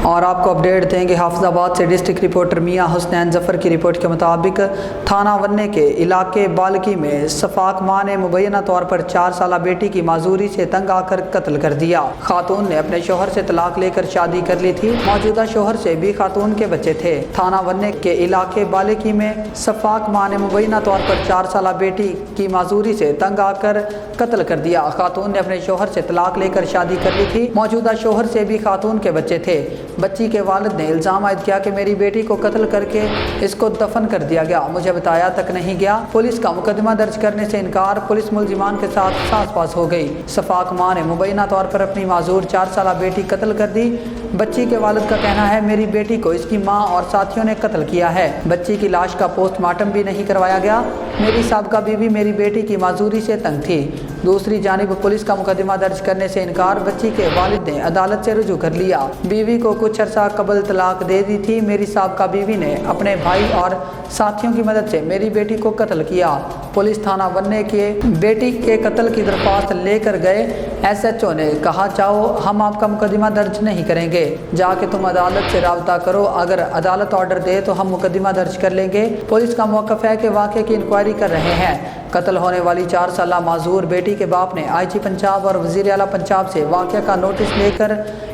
اور آپ کو اپڈیٹ دیں گے حافظ آباد سے ڈسٹرکٹ رپورٹر میاں حسنین ظفر کی رپورٹ کے مطابق تھانہ وننے کے علاقے بالکی میں شفاق ماں نے مبینہ طور پر 4 سالہ بیٹی کی معذوری سے تنگ آ کر قتل کر دیا۔ خاتون نے اپنے شوہر سے طلاق لے کر شادی کر لی تھی۔ موجودہ شوہر سے بھی خاتون کے بچے تھے۔ تھانہ وننے کے علاقے بالکی میں شفاق ماں نے مبینہ طور پر 4 سالہ بیٹی کی معذوری سے تنگ آ کر قتل کر دیا۔ خاتون نے اپنے شوہر سے طلاق لے کر شادی کر لی تھی۔ موجودہ شوہر سے بھی خاتون کے بچے تھے۔ بچی کے والد نے الزام عائد کیا کہ میری بیٹی کو قتل کر کے اس کو دفن کر دیا گیا، مجھے بتایا تک نہیں گیا۔ پولیس کا مقدمہ درج کرنے سے انکار، پولیس ملزمان کے ساتھ ساز پاس ہو گئی۔ شفاق ماں نے مبینہ طور پر اپنی معذور 4 سالہ بیٹی قتل کر دی۔ بچی کے والد کا کہنا ہے میری بیٹی کو اس کی ماں اور ساتھیوں نے قتل کیا ہے۔ بچی کی لاش کا پوسٹ مارٹم بھی نہیں کروایا گیا۔ میری سابقہ بیوی میری بیٹی کی معذوری سے تنگ تھی۔ دوسری جانب پولیس کا مقدمہ درج کرنے سے انکار، بچی کے والد نے عدالت سے رجوع کر لیا۔ بیوی کو کچھ عرصہ قبل طلاق دے دی تھی۔ میری سابقہ بیوی نے اپنے بھائی اور ساتھیوں کی مدد سے میری بیٹی کو قتل کیا۔ پولیس تھانہ وننے کے بیٹی کے قتل کی درخواست لے کر گئے۔ ایس ایچ او نے کہا جاؤ ہم آپ کا مقدمہ درج نہیں کریں گے، جا کے تم عدالت سے رابطہ کرو، اگر عدالت آرڈر دے تو ہم مقدمہ درج کر لیں گے۔ پولیس کا موقف ہے کہ واقعے کی انکوائری کر رہے ہیں۔ قتل ہونے والی 4 سالہ معذور بیٹی کے باپ نے آئی جی پنجاب اور وزیر اعلیٰ پنجاب سے واقعہ کا نوٹس لے کر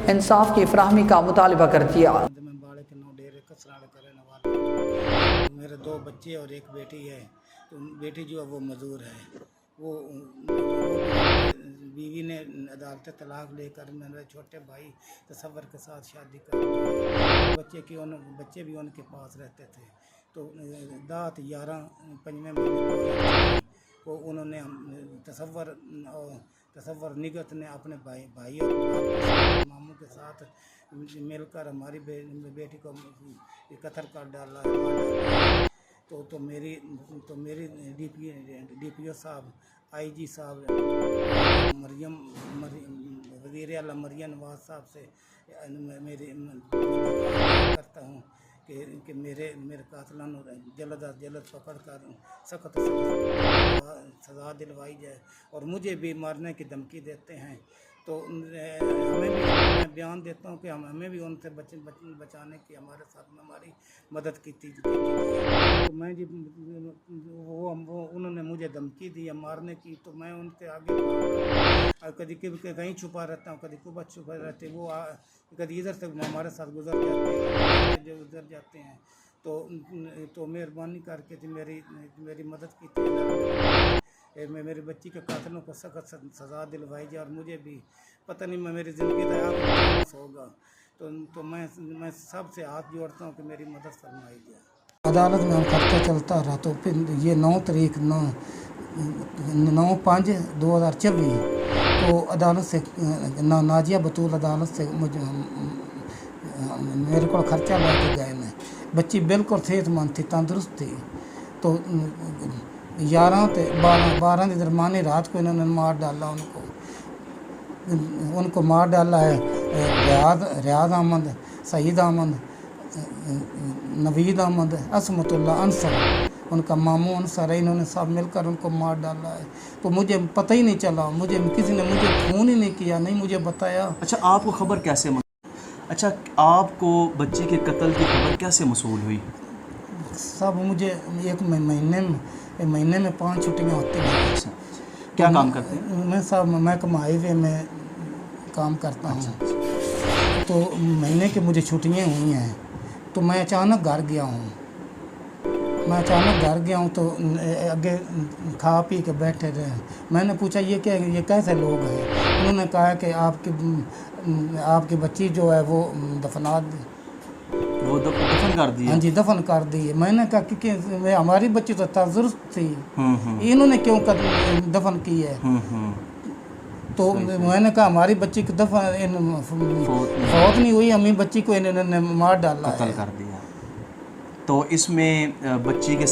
انصاف کی فراہمی کا مطالبہ کر دیا۔ میرے 2 بچے اور 1 بیٹی ہے۔ تو بیٹی جو ہے وہ معذور ہے، وہ بیوی نے عدالت طلاق لے کر میرے چھوٹے بھائی تصور کے ساتھ شادی کر دی۔ بچے بھی ان کے پاس رہتے تھے۔ تو 11/5 میں وہ انہوں نے تصور نگت نے اپنے بھائی اور ماموں کے ساتھ مل کر ہماری بیٹی کو قتل کر ڈالا ہے۔ تو میری ڈی پی او صاحب، آئی جی صاحب، وزیر اعلیٰ مریم نواز صاحب سے میری کرتا ہوں کہ میرے قاتلان جلد از جلد پکڑ کر سخت سزا دلوائی جائے، اور مجھے بھی مارنے کی دھمکی دیتے ہیں۔ تو ہمیں بھی میں بیان دیتا ہوں کہ ہمیں بھی ان سے بچانے کی ہمارے ساتھ میں ہماری مدد کی تھی۔ تو میں انہوں نے مجھے دھمکی دی مارنے کی، تو میں ان کے آگے کبھی کہیں چھپا رہتا ہوں، کبھی کبھی چھپا رہتے، وہ کبھی ادھر سے ہمارے ساتھ گزر جاتے ہیں۔ تو مہربانی کر کے میری مدد کی تھی، میری بچی کے قاتلوں کو سخت سزا دلوائی جائے، اور مجھے بھی پتہ نہیں میں میری زندگی کا ہوگا۔ تو میں سب سے ہاتھ جوڑتا ہوں کہ میری مدد فرمائی جائے۔ عدالت میں خرچہ چلتا رہا، تو پھر یہ 9/5/2024 کو عدالت سے ناجیہ بطول عدالت سے میرے کو خرچہ لے کے گئے نے۔ بچی بالکل صحت مند تھی، تندرست تھی۔ تو 11 کے درمیانی رات کو انہوں نے مار ڈالا، ان کو مار ڈالا ہے۔ ریاض احمد، سعید احمد، نوید احمد، عصمت اللہ انصر، ان کا ماموں انصر ہے، انہوں نے سب مل کر ان کو مار ڈالا ہے۔ تو مجھے پتہ ہی نہیں چلا، کسی نے مجھے فون ہی نہیں کیا، نہیں مجھے بتایا۔ اچھا، آپ کو خبر کیسے اچھا آپ کو بچے کے قتل کی خبر کیسے موصول ہوئی؟ سب مجھے ایک مہینے میں 5 چھٹیاں ہوتی ہیں۔ کیا کام کرتے ہیں؟ میں ہائی وے میں کام کرتا ہوں۔ تو مہینے کی مجھے چھٹیاں ہوئی ہیں، تو میں اچانک گھر گیا ہوں۔ تو آگے کھا پی کے بیٹھے رہے۔ میں نے پوچھا یہ کیسے لوگ ہیں؟ انہوں نے کہا کہ آپ کی بچی جو ہے وہ دفن کر دی۔ ہاں جی، دفن کر دی۔ میں نے کہا کہ ہماری بچی تو تندرست تھی، انہوں نے کیوں دفن کی ہے؟ تو میں نے کہا ہماری بچی کی فوت نہیں ہوئی، ہمیں بچی کو انہوں نے مار ڈالا، قتل کر دیا۔ تو اس میں بچی کے